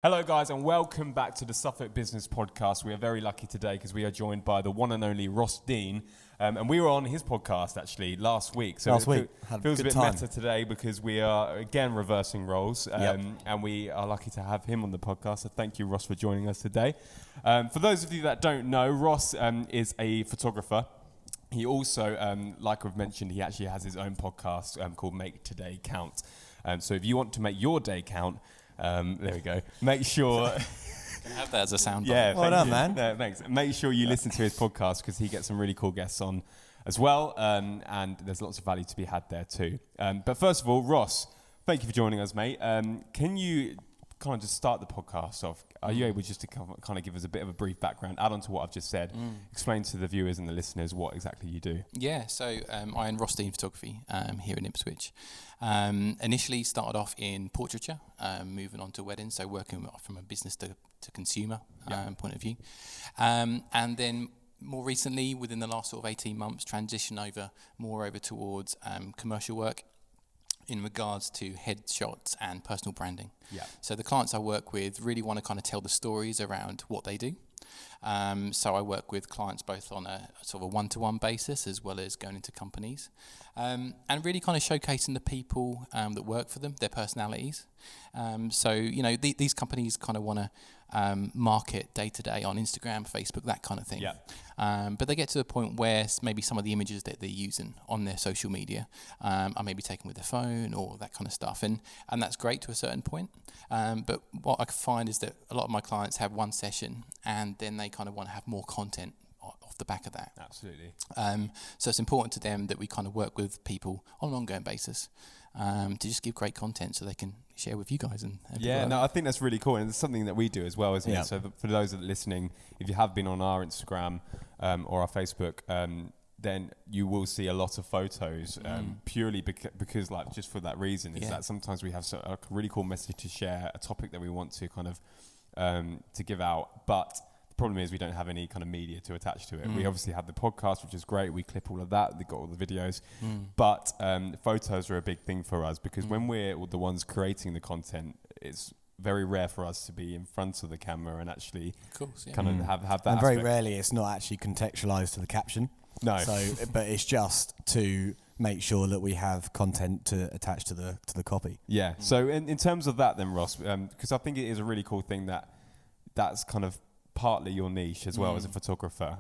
Hello guys and welcome back to the Suffolk Business Podcast. We are very lucky today because we are joined by the one and only Ross Dean, and we were on his podcast actually last week. So it feels a bit meta today because we are again reversing roles, and we are lucky to have him on the podcast. So thank you, Ross, for joining us today. For those of you that don't know, Ross is a photographer. He also, like we've mentioned, he actually has his own podcast called Make Today Count. So if you want to make your day count, there we go. Make sure. Can I have that as a sound bite? Yeah, well done, man. No, thanks. Make sure you listen to his podcast because he gets some really cool guests on as well, and there's lots of value to be had there too. But first of all, Ross, thank you for joining us, mate. Can you kind of just start the podcast off? Are you able just to kind of give us a bit of a brief background, add on to what I've just said, explain to the viewers and the listeners what exactly you do? Yeah, so I own Ross Dean Photography here in Ipswich. Initially started off in portraiture, moving on to weddings, so working from a business to consumer point of view. And then more recently, within the last sort of 18 months, transition more over towards commercial work in regards to headshots and personal branding. Yeah. So the clients I work with really want to kind of tell the stories around what they do. So I work with clients both on a sort of a one-to-one basis as well as going into companies, and really kind of showcasing the people that work for them, their personalities. So, you know, these companies kind of want to market day to day on Instagram, Facebook, that kind of thing. Yeah. But they get to the point where maybe some of the images that they're using on their social media are maybe taken with their phone or that kind of stuff. And that's great to a certain point. But what I find is that a lot of my clients have one session and then they kind of want to have more content off the back of that. Absolutely. So it's important to them that we kind of work with people on an ongoing basis to just give great content so they can share with you guys. And yeah, no, I think that's really cool. And it's something that we do as well, isn't it? So for those that are listening, if you have been on our Instagram or our Facebook, then you will see a lot of photos purely because like just for that reason is that sometimes we have a really cool message to share, a topic that we want to kind of to give out, but the problem is we don't have any kind of media to attach to it. We obviously have the podcast, which is great. We clip all of that. They've got all the videos. But photos are a big thing for us because when we're the ones creating the content, it's very rare for us to be in front of the camera and actually kind of have that and very aspect. rarely it's not actually contextualized to the caption. No. So, but it's just to make sure that we have content to attach to the copy. Yeah. So in terms of that then, Ross, because I think it is a really cool thing that's kind of partly your niche as well as a photographer,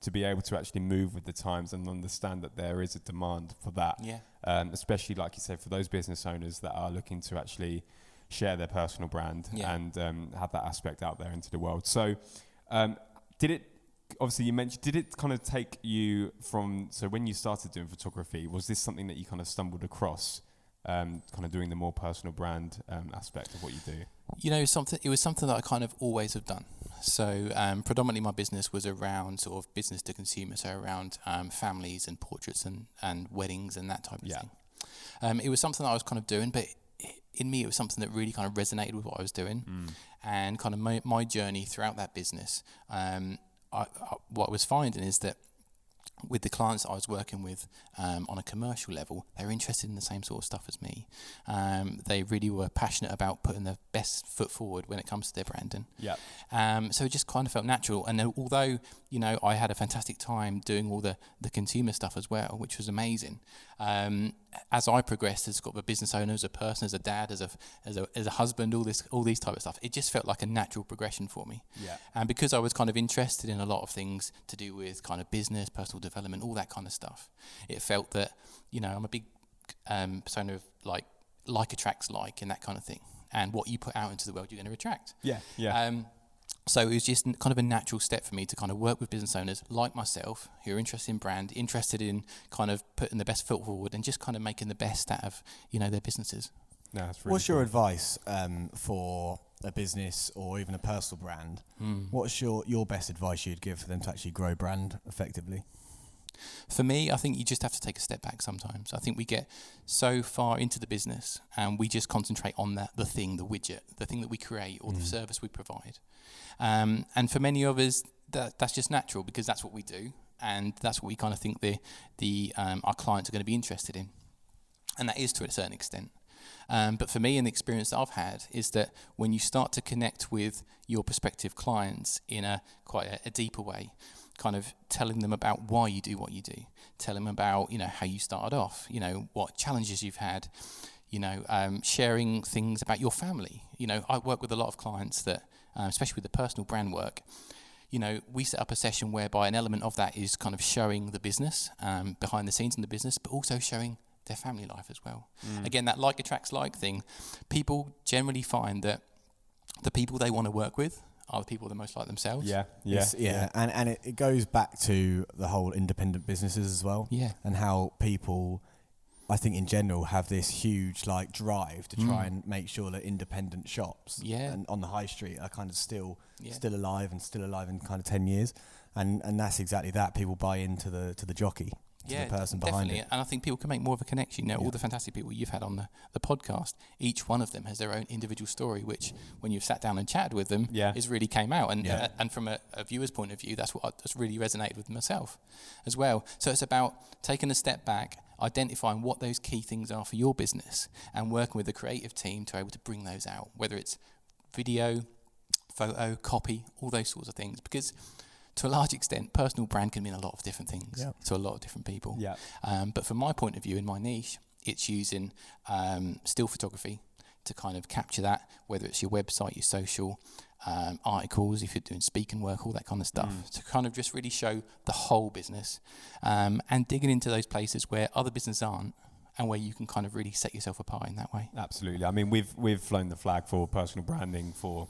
to be able to actually move with the times and understand that there is a demand for that. Yeah. Especially like you said, for those business owners that are looking to actually share their personal brand and have that aspect out there into the world. So obviously you mentioned, did it kind of take you so when you started doing photography, was this something that you kind of stumbled across, kind of doing the more personal brand aspect of what you do? You know, it was something that I kind of always have done. So predominantly my business was around sort of business to consumer, so around families and portraits and weddings and that type of thing. It was something that I was kind of doing, but in me it was something that really kind of resonated with what I was doing. And kind of my journey throughout that business, what I was finding is that with the clients I was working with on a commercial level, they were interested in the same sort of stuff as me. They really were passionate about putting their best foot forward when it comes to their branding. So it just kind of felt natural. And although, you know, I had a fantastic time doing all the consumer stuff as well, which was amazing. As I progressed as a business owner, as a person, as a dad, as a husband, all these type of stuff, it just felt like a natural progression for me. And because I was kind of interested in a lot of things to do with kind of business, personal development, all that kind of stuff, it felt that, you know, I'm a big persona of like attracts like and that kind of thing. And what you put out into the world, you're going to attract. So it was just kind of a natural step for me to kind of work with business owners like myself who are interested in brand, interested in kind of putting the best foot forward and just kind of making the best out of, you know, their businesses. No, that's really What's your advice for a business or even a personal brand? What's your best advice you'd give for them to actually grow brand effectively? For me, I think you just have to take a step back sometimes. I think we get so far into the business and we just concentrate on the thing, the widget, the thing that we create or the service we provide. And for many of us, that's just natural because that's what we do and that's what we kind of think our clients are going to be interested in. And that is to a certain extent. But for me, and the experience that I've had is that when you start to connect with your prospective clients in quite a deeper way, kind of telling them about why you do what you do, tell them about, how you started off, what challenges you've had, sharing things about your family. I work with a lot of clients that, especially with the personal brand work, we set up a session whereby an element of that is kind of showing the business, behind the scenes in the business, but also showing their family life as well. Again, that like attracts like thing. People generally find that the people they want to work with are the people that are most like themselves. And it goes back to the whole independent businesses as well. Yeah. And how people, I think in general, have this huge drive to try and make sure that independent shops and on the high street are kind of still alive in kind of 10 years. And that's exactly that. People buy into the jockey. To the person behind it. And I think people can make more of a connection. All the fantastic people you've had on the podcast, each one of them has their own individual story, which when you've sat down and chatted with them, is really came out. And from a viewer's point of view, that's really resonated with myself as well. So it's about taking a step back, identifying what those key things are for your business, and working with the creative team to be able to bring those out, whether it's video, photo, copy, all those sorts of things. Because to a large extent, personal brand can mean a lot of different things to a lot of different people. But from my point of view, in my niche, it's using still photography to kind of capture that, whether it's your website, your social, articles, if you're doing speaking work, all that kind of stuff, to kind of just really show the whole business, and digging into those places where other businesses aren't, and where you can kind of really set yourself apart in that way. Absolutely. I mean, we've flown the flag for personal branding for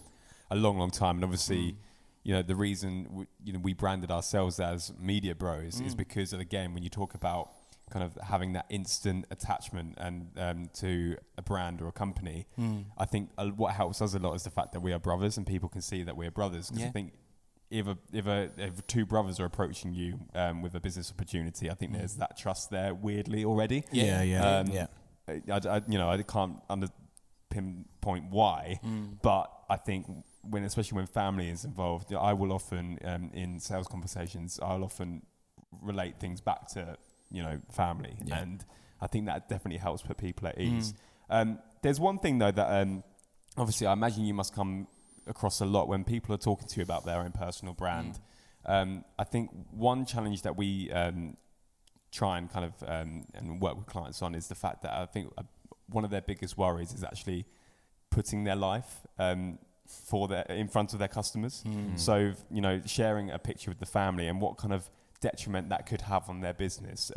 a long time, and obviously, the reason we branded ourselves as Media Bros is because, again, when you talk about kind of having that instant attachment and to a brand or a company, I think what helps us a lot is the fact that we are brothers and people can see that we're brothers. Because I think if two brothers are approaching you with a business opportunity, I think there's that trust there weirdly already. I can't pinpoint why, but I think especially when family is involved, I will often in sales conversations, I'll often relate things back to family, and I think that definitely helps put people at ease. There's one thing though that obviously I imagine you must come across a lot when people are talking to you about their own personal brand. I think one challenge that we try and kind of and work with clients on is the fact that I think one of their biggest worries is actually putting their life in front of their customers. So, sharing a picture with the family and what kind of detriment that could have on their business.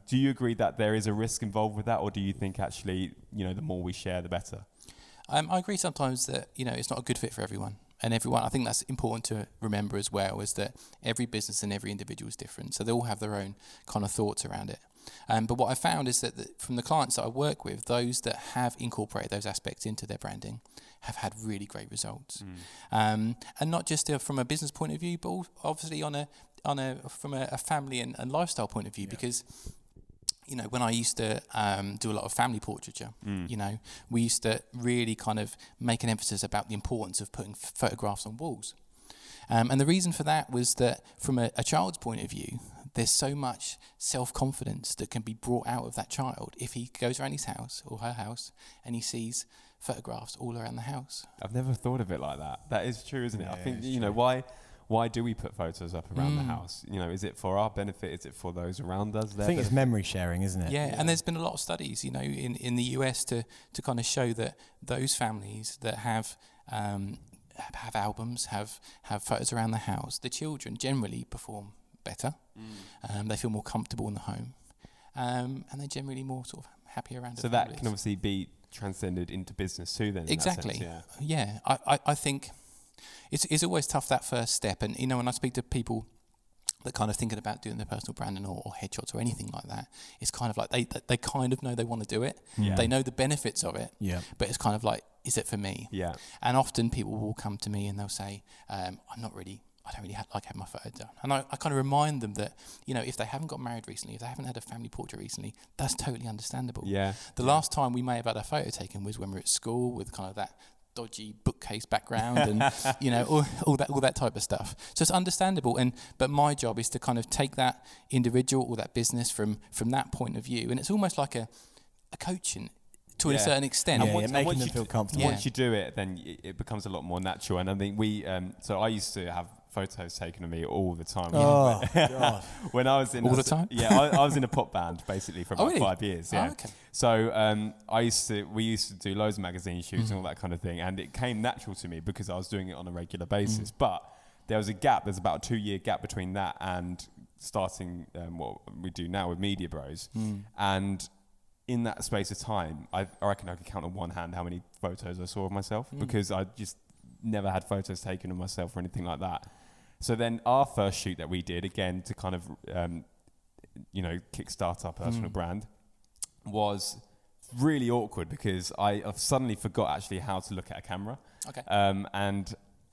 Do you agree that there is a risk involved with that, or do you think actually, the more we share, the better? I agree sometimes that, it's not a good fit for everyone. And I think that's important to remember as well, is that every business and every individual is different. So they all have their own kind of thoughts around it. But what I found is that from the clients that I work with, those that have incorporated those aspects into their branding have had really great results. And not just from a business point of view, but obviously from a family and lifestyle point of view, because when I used to do a lot of family portraiture, we used to really kind of make an emphasis about the importance of putting photographs on walls. And the reason for that was that from a child's point of view, there's so much self-confidence that can be brought out of that child if he goes around his house or her house and he sees photographs all around the house. I've never thought of it like that. That is true, isn't it? I think, why do we put photos up around the house? Is it for our benefit? Is it for those around us? I think it's memory sharing, isn't it? Yeah, and there's been a lot of studies, in the US to kind of show that those families that have albums, have photos around the house, the children generally perform better. They feel more comfortable in the home, and they're generally more sort of happy around. So that can obviously be transcended into business too. Then exactly, in that sense, yeah. I think it's always tough, that first step, and when I speak to people that kind of thinking about doing their personal branding or headshots or anything like that, it's kind of like they kind of know they want to do it. They know the benefits of it. But it's kind of like, is it for me? And often people will come to me and they'll say, I don't really like having my photo done. And I kind of remind them that, if they haven't got married recently, if they haven't had a family portrait recently, that's totally understandable. The last time we may have had a photo taken was when we were at school with kind of that dodgy bookcase background and all that type of stuff. So it's understandable, but my job is to kind of take that individual or that business from that point of view, and it's almost like a coaching to a certain extent. Making them feel comfortable. Once you do it, then it becomes a lot more natural. And I think so I used to have photos taken of me all the time. Oh, God. When I was in all the time? Yeah, I was in a pop band basically for about really? 5 years. Yeah. Oh, okay. So we used to do loads of magazine shoots and all that kind of thing, and it came natural to me because I was doing it on a regular basis. But there was a gap. There's about a 2-year gap between that and starting what we do now with Media Bros. And in that space of time, I reckon I could count on one hand how many photos I saw of myself because I just never had photos taken of myself or anything like that. So then our first shoot that we did, again, to kind of, kickstart our personal brand, was really awkward because I suddenly forgot actually how to look at a camera. Okay.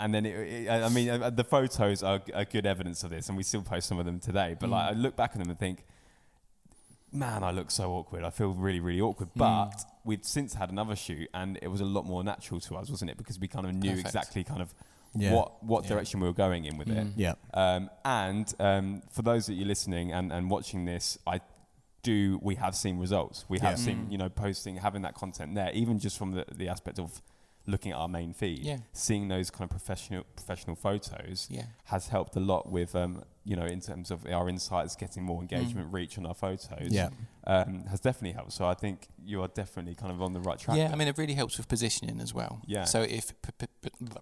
And then, the photos are good evidence of this, and we still post some of them today. But I look back at them and think, man, I look so awkward. I feel really, really awkward. But we've since had another shoot, and it was a lot more natural to us, wasn't it? Because we kind of knew exactly kind of what direction we were going in with it. Yeah. For those that you're listening and watching this, we have seen results. We have seen, posting, having that content there, even just from the aspect of looking at our main feed, seeing those kind of professional photos has helped a lot with, in terms of our insights, getting more engagement, reach on our photos, has definitely helped. So I think you are definitely kind of on the right track. Yeah, I mean, it really helps with positioning as well. Yeah. So if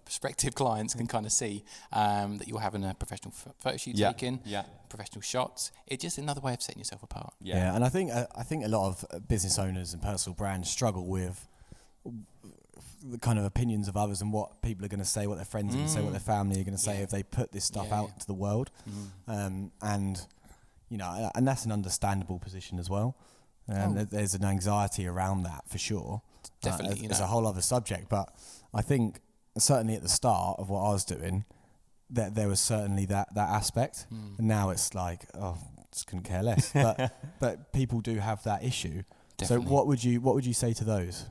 prospective clients can kind of see that you're having a professional photo shoot taken, professional shots, it's just another way of setting yourself apart. Yeah, and I think a lot of business owners and personal brands struggle with the kind of opinions of others and what people are going to say, what their friends are going to say, what their family are going to say if they put this stuff out to the world. And that's an understandable position as well. There's an anxiety around that for sure. Definitely. It's a whole other subject, but I think certainly at the start of what I was doing, that there was certainly that aspect. And now it's like, just couldn't care less. But people do have that issue. Definitely. So what would you say to those?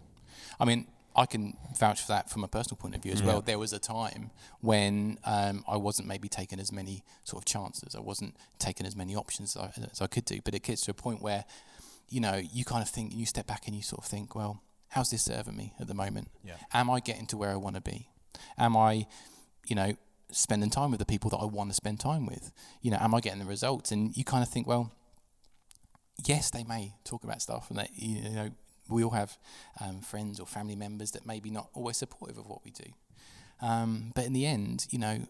I mean, I can vouch for that from a personal point of view as well. There was a time when I wasn't maybe taking as many sort of chances. I wasn't taking as many options as I could do. But it gets to a point where, you kind of think, you step back and you sort of think, well, how's this serving me at the moment? Yeah. Am I getting to where I want to be? Am I, spending time with the people that I want to spend time with? Am I getting the results? And you kind of think, well, yes, they may talk about stuff and that, we all have friends or family members that maybe not always supportive of what we do. But in the end, you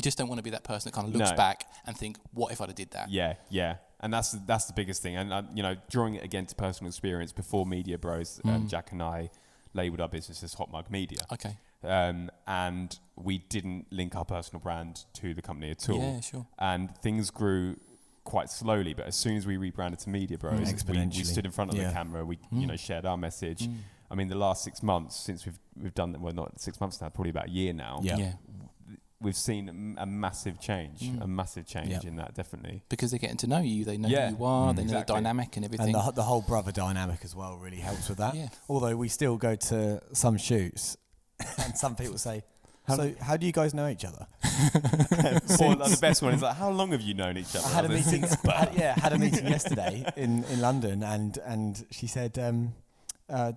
just don't want to be that person that kind of looks back and think, what if I'd have did that? Yeah. And that's the biggest thing. And, drawing it again to personal experience, before Media Bros, Jack and I labelled our business as Hot Mug Media. Okay. And we didn't link our personal brand to the company at all. Yeah, sure. And things grew quite slowly, but as soon as we rebranded to Media Bros, we stood in front of the camera, we shared our message. I mean, the last 6 months since we've done, well, not 6 months now, probably about a year now. Yeah. We've seen a massive change, in that, definitely. Because they're getting to know you, they know who you are, they know the dynamic and everything. And the whole brother dynamic as well really helps with that. Yeah. Although we still go to some shoots and some people say, so how do you guys know each other? Or the best one is like, how long have you known each other? I had a meeting. Had a meeting yesterday in London, and she said,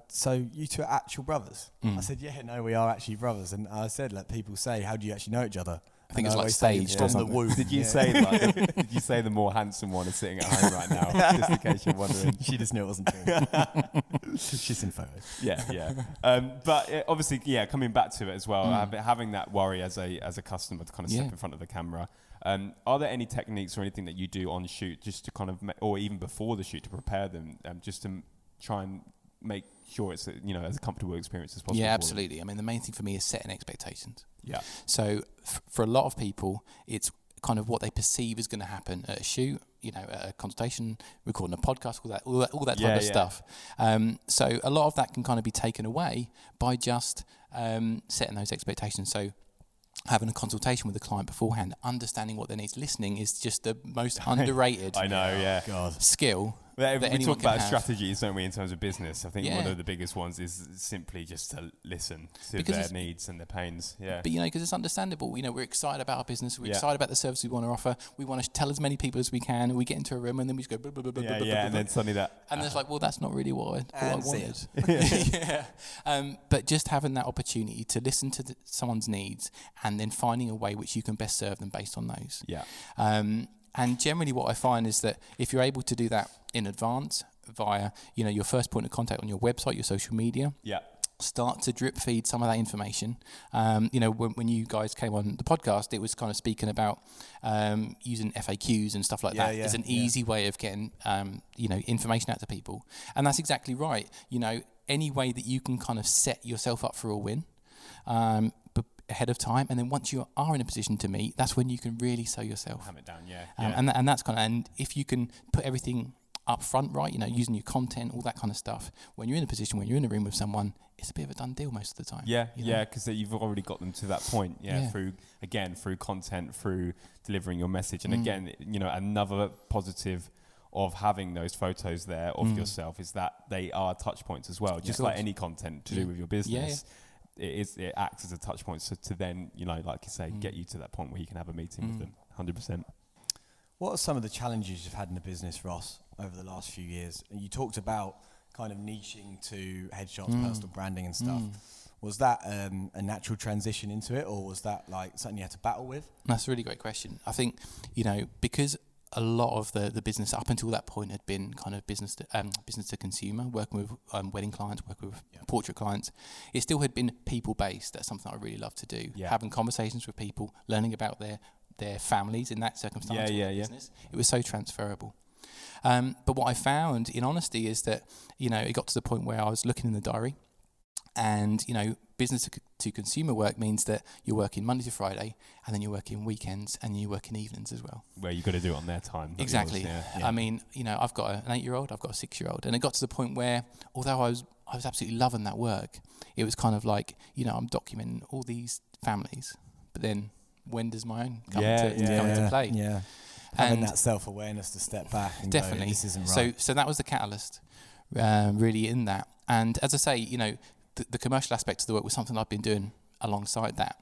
so you two are actual brothers? I said, yeah, no, we are actually brothers. And I said, let people say, how do you actually know each other? I think it's like staged from the womb. Did you say did you say the more handsome one is sitting at home right now? Just in case you're wondering. She just knew it wasn't true. She's in photos. Yeah. But obviously, coming back to it as well, having that worry as a customer to kind of step in front of the camera. Are there any techniques or anything that you do on shoot just to kind of, or even before the shoot to prepare them, just to try and make sure it's as a comfortable experience as possible? Yeah, absolutely. I mean, the main thing for me is setting expectations. Yeah. So for a lot of people, it's kind of what they perceive is going to happen at a shoot, at a consultation, recording a podcast, all that type of stuff. So a lot of that can kind of be taken away by just setting those expectations. So having a consultation with the client beforehand, understanding what they need, listening is just the most underrated I know, skill We talk about strategies, don't we, in terms of business? I think one of the biggest ones is simply just to listen to their needs and their pains. Yeah. But, because it's understandable. We're excited about our business. We're excited about the service we want to offer. We want to tell as many people as we can. We get into a room and then we just go, blah, blah, blah, blah, blah, blah, and then suddenly that. And it's like, well, that's not really what I wanted. But just having that opportunity to listen to someone's needs and then finding a way which you can best serve them based on those. Yeah. And generally what I find is that if you're able to do that in advance via, your first point of contact on your website, your social media, start to drip feed some of that information. When you guys came on the podcast, it was kind of speaking about using FAQs and stuff like that as an easy way of getting, information out to people. And that's exactly right. Any way that you can kind of set yourself up for a win, ahead of time, and then once you are in a position to meet, that's when you can really sell yourself. Hammer it down, And that's kind of, and if you can put everything up front, right, using your content, all that kind of stuff, when you're in a position, when you're in a room with someone, it's a bit of a done deal most of the time. Because you've already got them to that point, through content, through delivering your message, and again, another positive of having those photos there of yourself is that they are touch points as well, just like any content to do with your business. It acts as a touch point, so to then, like you say, get you to that point where you can have a meeting with them. 100%. What are some of the challenges you've had in the business, Ross, over the last few years? You talked about kind of niching to headshots, personal branding and stuff. Was that a natural transition into it, or was that like something you had to battle with? That's a really great question. I think, because a lot of the business up until that point had been kind of business to consumer, working with wedding clients, working with portrait clients. It still had been people based. That's something I really love to do. Having conversations with people, learning about their families in that circumstance. Business. It was so transferable. But what I found, in honesty, is that it got to the point where I was looking in the diary, and business to consumer work means that you're working Monday to Friday, and then you're working weekends, and you're working evenings as well. Where you've got to do it on their time. Exactly. I mean, I've got an 8-year-old, I've got a 6-year-old, and it got to the point where, although I was absolutely loving that work, it was kind of like, I'm documenting all these families, but then when does my own come into play? Yeah. Having that self-awareness to step back and definitely. Go, this isn't right. So that was the catalyst, really, in that. And as I say, the commercial aspect of the work was something I've been doing alongside that.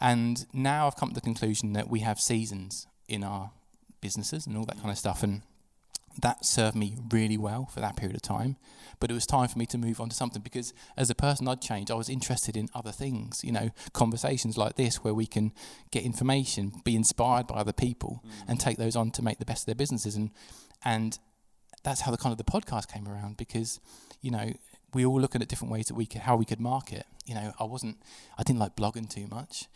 And now I've come to the conclusion that we have seasons in our businesses and all that kind of stuff. And that served me really well for that period of time. But it was time for me to move on to something, because as a person I'd changed, I was interested in other things, conversations like this where we can get information, be inspired by other people and take those on to make the best of their businesses. And that's how the podcast came around, because, we all looking at different ways that how we could market. I didn't like blogging too much.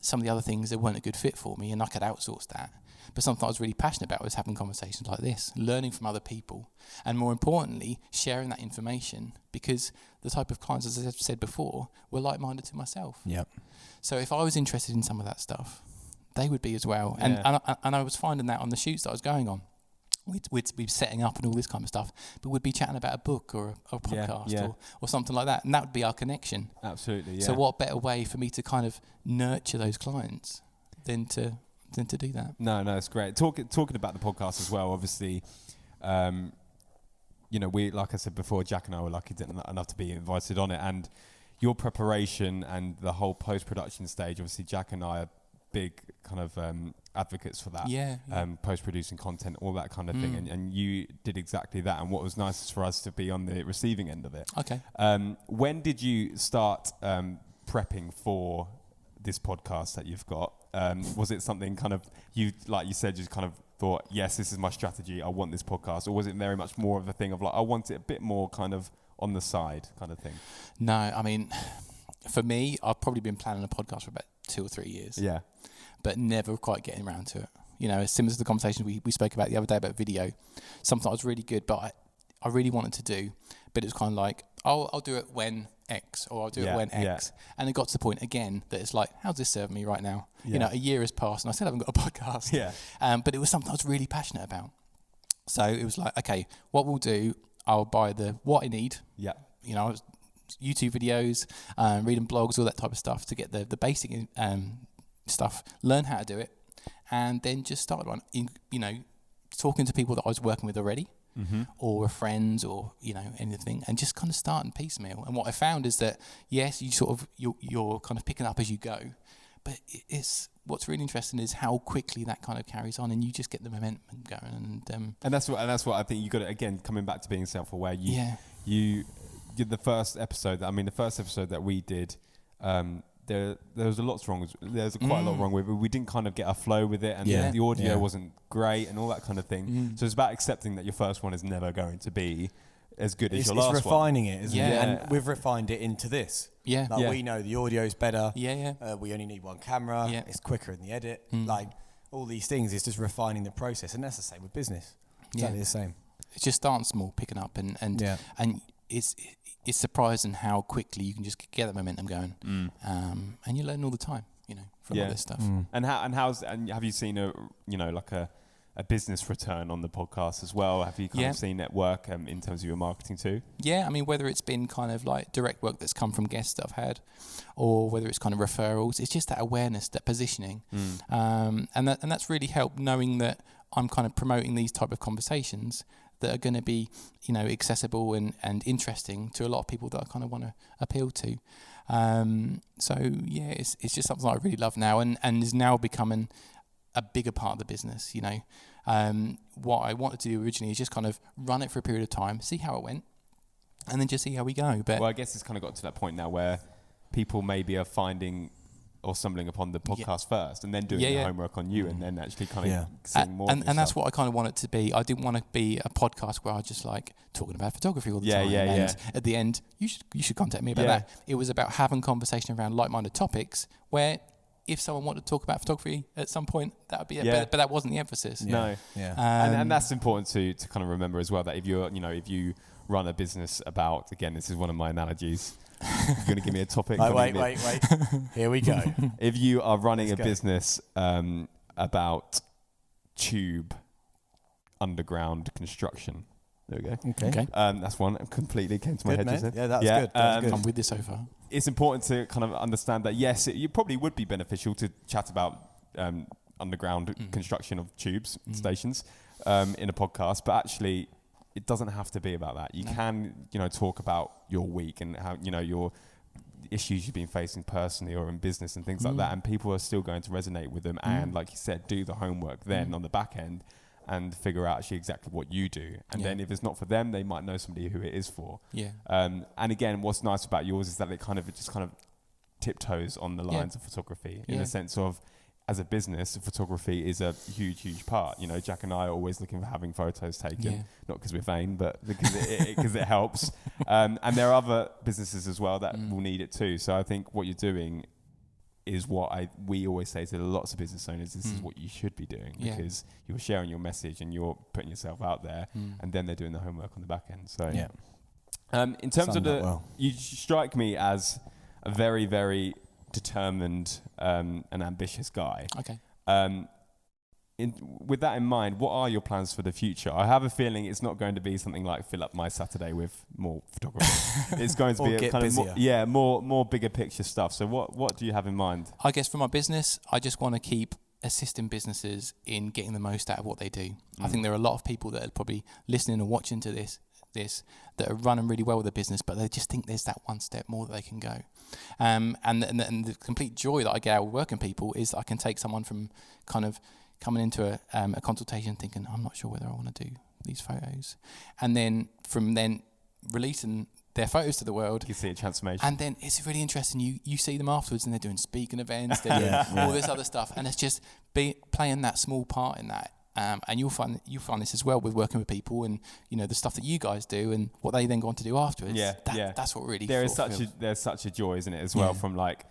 Some of the other things, they weren't a good fit for me, and I could outsource that. But something I was really passionate about was having conversations like this, learning from other people, and more importantly, sharing that information, because the type of clients, as I've said before, were like-minded to myself. Yep. So if I was interested in some of that stuff, they would be as well. Yeah. And I was finding that on the shoots that I was going on. We'd be setting up and all this kind of stuff, but we'd be chatting about a book or a podcast or something like that, and that would be our connection. Absolutely, yeah. So what better way for me to kind of nurture those clients than to do that? No, it's great. Talking about the podcast as well, obviously, we, like I said before, Jack and I were lucky enough to be invited on it, and your preparation and the whole post-production stage, obviously Jack and I are big kind of advocates for that. Post-producing content, all that kind of thing, and you did exactly that. And what was nice is for us to be on the receiving end of it. Okay. When did you start prepping for this podcast that you've got? Was it something kind of you, like you said, just kind of thought, yes, this is my strategy, I want this podcast, or was it very much more of a thing of like, I want it a bit more kind of on the side kind of thing? No, I mean, for me, I've probably been planning a podcast for about 2 or 3 years. Yeah. But never quite getting around to it. As similar to the conversation we spoke about the other day about video, something that was really good, but I really wanted to do, but it was kind of like, I'll do it when X, or I'll do it when X. And it got to the point again that it's like, how's this serving me right now? A year has passed and I still haven't got a podcast. But it was something I was really passionate about. So it was like, okay, what we'll do, I'll buy what I need. Yeah. YouTube videos, reading blogs, all that type of stuff to get the basic stuff, learn how to do it, and then just start talking to people that I was working with already, or a friend, or anything, and just kind of start and piecemeal. And what I found is that yes, you sort of you're kind of picking up as you go, but it's what's really interesting is how quickly that kind of carries on, and you just get the momentum going. And that's what I think you got to, again, coming back to being self-aware. You did the first episode. I mean, the first episode that we did. There was a lot wrong. There's quite a lot wrong with it. We didn't kind of get a flow with it, and the audio wasn't great, and all that kind of thing. So it's about accepting that your first one is never going to be as good as your last one. It's refining it, isn't it? Yeah. And we've refined it into this. Yeah. Like we know the audio's better. Yeah. We only need one camera. Yeah. It's quicker in the edit. Like all these things, it's just refining the process, and that's the same with business. Exactly the same. It's just starting small, picking up, and it's surprising how quickly you can just get that momentum going, and you learn all the time, from all this stuff. And have you seen a business return on the podcast as well? Have you kind of seen it work in terms of your marketing too? Yeah, I mean, whether it's been kind of like direct work that's come from guests that I've had, or whether it's kind of referrals, it's just that awareness, that positioning, and that's really helped, knowing that I'm kind of promoting these type of conversations that are going to be, accessible and interesting to a lot of people that I kind of want to appeal to. It's just something I really love now, and is now becoming a bigger part of the business. What I wanted to do originally is just kind of run it for a period of time, see how it went, and then just see how we go. But I guess it's kind of got to that point now where people maybe are finding or stumbling upon the podcast first, and then doing the homework on you, and then actually kind of seeing more. And that's what I kind of want it to be. I didn't want to be a podcast where I just like talking about photography all the time. And at the end, you should contact me about that. It was about having conversation around like-minded topics where, if someone wanted to talk about photography at some point, that would be it. But that wasn't the emphasis. No. And that's important to kind of remember as well, that if you run a business about, again, this is one of my analogies. You're going to give me a topic. Wait. Here we go. If you are running a business about tube underground construction, there we go. Okay. That's one that completely came to my head. Mate. Yeah, that's good. I'm with this so far. It's important to kind of understand that, yes, it probably would be beneficial to chat about underground construction of tubes stations in a podcast, but actually it doesn't have to be about that. You can, talk about your week and how, your issues you've been facing personally or in business and things like that, and people are still going to resonate with them. And like you said, do the homework then on the back end and figure out actually exactly what you do. And then if it's not for them, they might know somebody who it is for. Yeah. And again, what's nice about yours is that it just tiptoes on the lines of photography in the sense of, as a business, photography is a huge, huge part. Jack and I are always looking for having photos taken, not because we're vain, but because it helps. And there are other businesses as well that will need it too. So I think what you're doing is what we always say to lots of business owners, this is what you should be doing, because you're sharing your message and you're putting yourself out there, and then they're doing the homework on the back end. So in terms of you strike me as a very, very determined and ambitious guy. Okay. With that in mind, what are your plans for the future? I have a feeling it's not going to be something like fill up my Saturday with more photography. It's going to be a kind of more bigger picture stuff. So what do you have in mind? I guess for my business, I just want to keep assisting businesses in getting the most out of what they do. I think there are a lot of people that are probably listening and watching to this that are running really well with their business, but they just think there's that one step more that they can go. And the complete joy that I get out of working people is I can take someone from kind of coming into a consultation thinking, I'm not sure whether I want to do these photos. And then from then releasing their photos to the world. You see a transformation. And then it's really interesting. You see them afterwards and they're doing speaking events, they're doing all this other stuff. And it's just playing that small part in that. And you'll find this as well with working with people and, the stuff that you guys do and what they then go on to do afterwards. That's what really there's such a joy, isn't it, as well, from like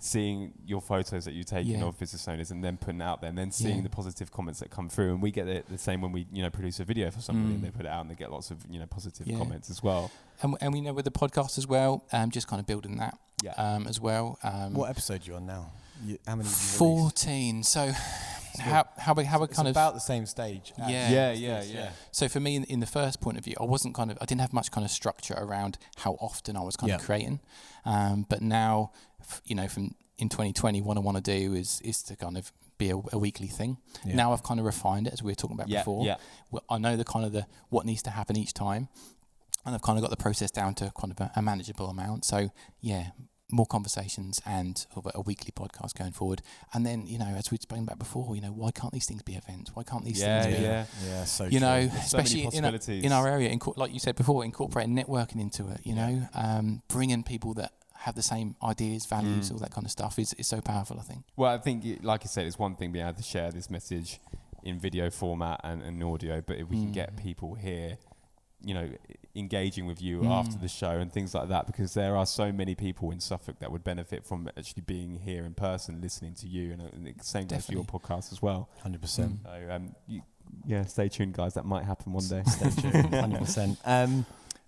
seeing your photos that you take of business owners and then putting it out there and then seeing the positive comments that come through. And we get the same when we produce a video for somebody and they put it out and they get lots of positive comments as well. And we know with the podcast as well, just kind of building that as well. What episode are you on now? How many? 14. So how we kind of about the same stage. Yeah. So for me, in the first point of view, I didn't have much kind of structure around how often I was kind of creating. But now, from in 2020, what I want to do is to kind of be a weekly thing. Yeah. Now I've kind of refined it, as we were talking about before. Yeah. Well, I know the what needs to happen each time, and I've kind of got the process down to kind of a manageable amount. So yeah, more conversations and a weekly podcast going forward. And then, as we've spoken about before, why can't these things be events? Why can't these things be? Yeah, so especially in our area, like you said before, incorporating networking into it, bringing people that have the same ideas, values, all that kind of stuff is so powerful, I think. Well, I think, like you said, it's one thing being able to share this message in video format and audio, but if we can get people here, engaging with you after the show and things like that, because there are so many people in Suffolk that would benefit from actually being here in person, listening to you, and the same goes for your podcast as well. 100%. So, stay tuned, guys. That might happen one day. Stay tuned. 100%.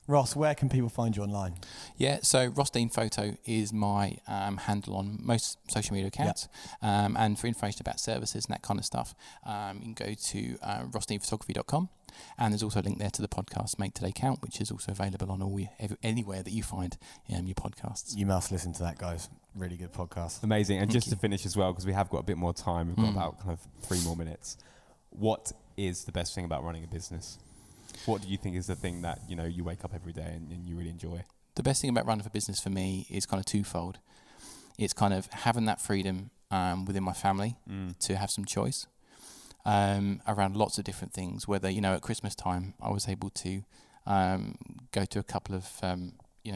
Ross, where can people find you online? Yeah, so Ross Dean Photo is my handle on most social media accounts. Yep. And for information about services and that kind of stuff, you can go to rossdeanphotography.com. And there's also a link there to the podcast Make Today Count, which is also available on anywhere that you find your podcasts. You must listen to that, guys. Really good podcast. Amazing. And just to finish as well, because we have got a bit more time, we've got about kind of 3 more minutes. What is the best thing about running a business? What do you think is the thing that, you wake up every day and you really enjoy? The best thing about running a business for me is kind of twofold. It's kind of having that freedom within my family to have some choice around lots of different things. Whether, at Christmas time, I was able to go to a couple of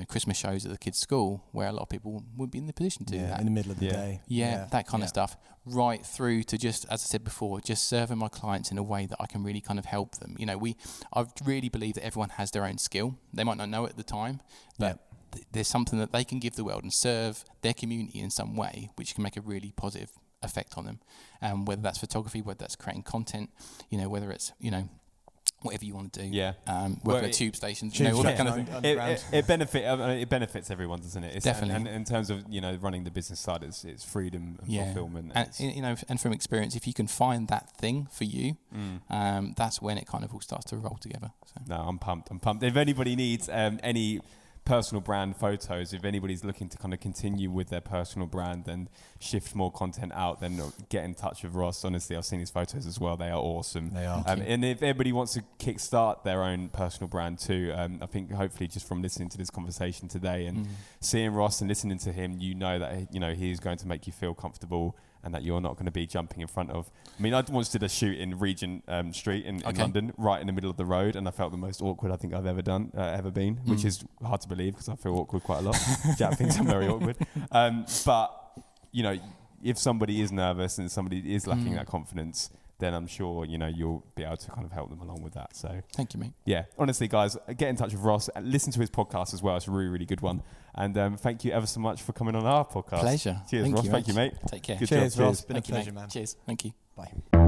Christmas shows at the kids' school where a lot of people would be in the position to do that. In the middle of the day. Yeah, that kind of stuff. Right through to just, as I said before, just serving my clients in a way that I can really kind of help them. I really believe that everyone has their own skill. They might not know it at the time, but there's something that they can give the world and serve their community in some way, which can make a really positive effect on them. Whether that's photography, whether that's creating content, whether it's, whatever you want to do. Yeah. Working at tube stations, all that kind of thing. It benefits everyone, doesn't it? Definitely. And in terms of, running the business side, it's freedom and fulfillment. And from experience, if you can find that thing for you, that's when it kind of all starts to roll together. So. No, I'm pumped. If anybody needs any personal brand photos, if anybody's looking to kind of continue with their personal brand and shift more content out, then get in touch with Ross. Honestly, I've seen his photos as well. They are awesome. They are. And if everybody wants to kickstart their own personal brand too, I think hopefully just from listening to this conversation today and seeing Ross and listening to him, that he's going to make you feel comfortable and that you're not going to be jumping in front of. I mean, I once did a shoot in Regent Street in London, right in the middle of the road, and I felt the most awkward I think I've ever been, which is hard to believe because I feel awkward quite a lot. Jack thinks I'm very awkward. But, if somebody is nervous and somebody is lacking that confidence, then I'm sure, you'll be able to kind of help them along with that. So thank you, mate. Yeah, honestly, guys, get in touch with Ross. Listen to his podcast as well. It's a really, really good one. And thank you ever so much for coming on our podcast. Pleasure. Cheers, Ross. Thank you, mate. Take care. Good job. Ross. Been a pleasure, man. Cheers. Thank you. Bye.